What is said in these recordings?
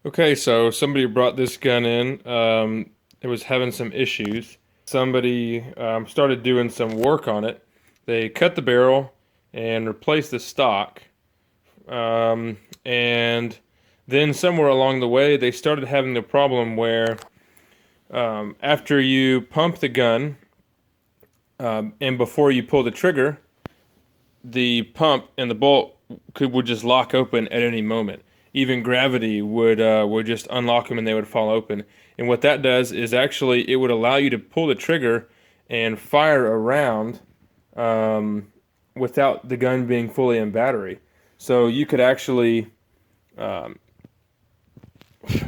Okay, so somebody brought this gun in. It was having some issues. Somebody started doing some work on it. They cut the barrel and replaced the stock. And then somewhere along the way, they started having the problem where after you pump the gun and before you pull the trigger, the pump and the bolt would just lock open at any moment. Even gravity would just unlock them and they would fall open. And what that does is actually it would allow you to pull the trigger and fire around without the gun being fully in battery. So you could actually um,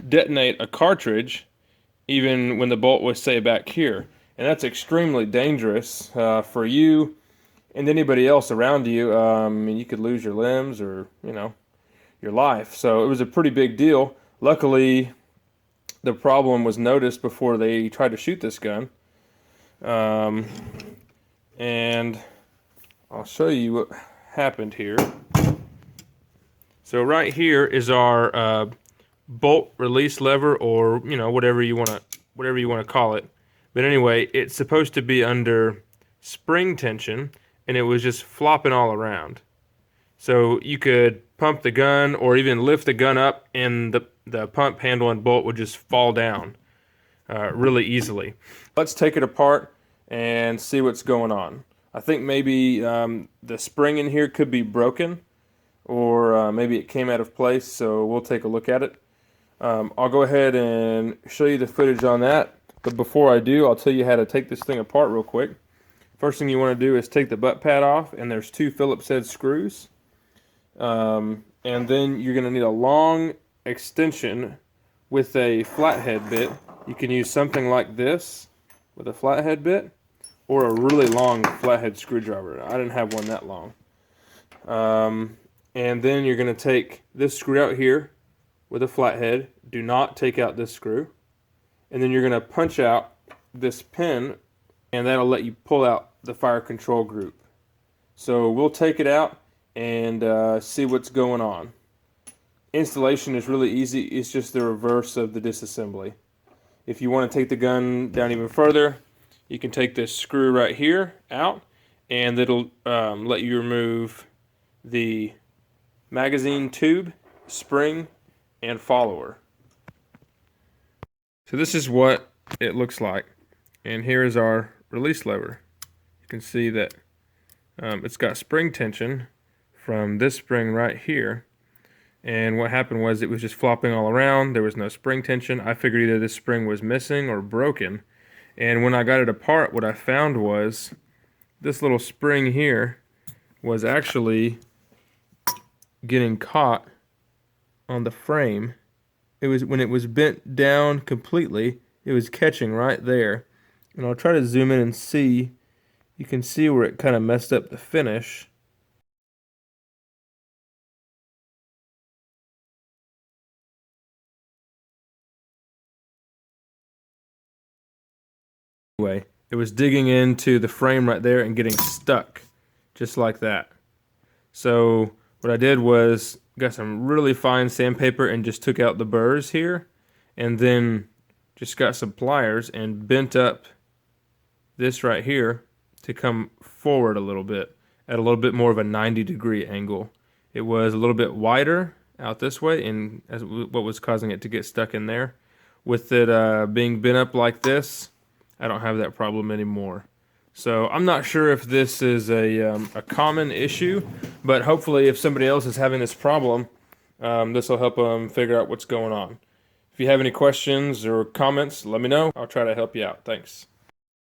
detonate a cartridge even when the bolt was, say, back here. And that's extremely dangerous for you and anybody else around you. And you could lose your limbs or, your life. So it was a pretty big deal. Luckily, the problem was noticed before they tried to shoot this gun. Um, and I'll show you what happened here. So right here is our bolt release lever, or whatever you want to call it. But anyway, it's supposed to be under spring tension, and it was just flopping all around. So you could pump the gun or even lift the gun up, and the pump handle and bolt would just fall down really easily. Let's take it apart and see what's going on. I think maybe the spring in here could be broken, or maybe it came out of place, so we'll take a look at it. I'll go ahead and show you the footage on that, but before I do, I'll tell you how to take this thing apart real quick. First thing you want to do is take the butt pad off, and there's 2 Phillips head screws. And then you're going to need a long extension with a flathead bit. You can use something like this with a flathead bit, or a really long flathead screwdriver. I didn't have one that long. And then you're going to take this screw out here with a flathead. Do not take out this screw. And then you're going to punch out this pin, and that'll let you pull out the fire control group. So we'll take it out and see what's going on. Installation is really easy. It's just the reverse of the disassembly. If you want to take the gun down even further, you can take this screw right here out, and it'll let you remove the magazine tube, spring, and follower. So this is what it looks like, and here is our release lever. You can see that it's got spring tension from this spring right here, and what happened was it was just flopping all around. There was no spring tension. I figured either this spring was missing or broken, and when I got it apart, what I found was this little spring here was actually getting caught on the frame. It was when it was bent down completely, it was catching right there. And I'll try to zoom in and see. You can see where it kind of messed up the finish. Anyway, it was digging into the frame right there and getting stuck, just like that. So what I did was got some really fine sandpaper and just took out the burrs here, and then just got some pliers and bent up this right here to come forward a little bit at a little bit more of a 90-degree angle. It was a little bit wider out this way, and as what was causing it to get stuck in there. With it being bent up like this, I don't have that problem anymore. So I'm not sure if this is a common issue, but hopefully if somebody else is having this problem, this will help them figure out what's going on. If you have any questions or comments, let me know. I'll try to help you out. Thanks.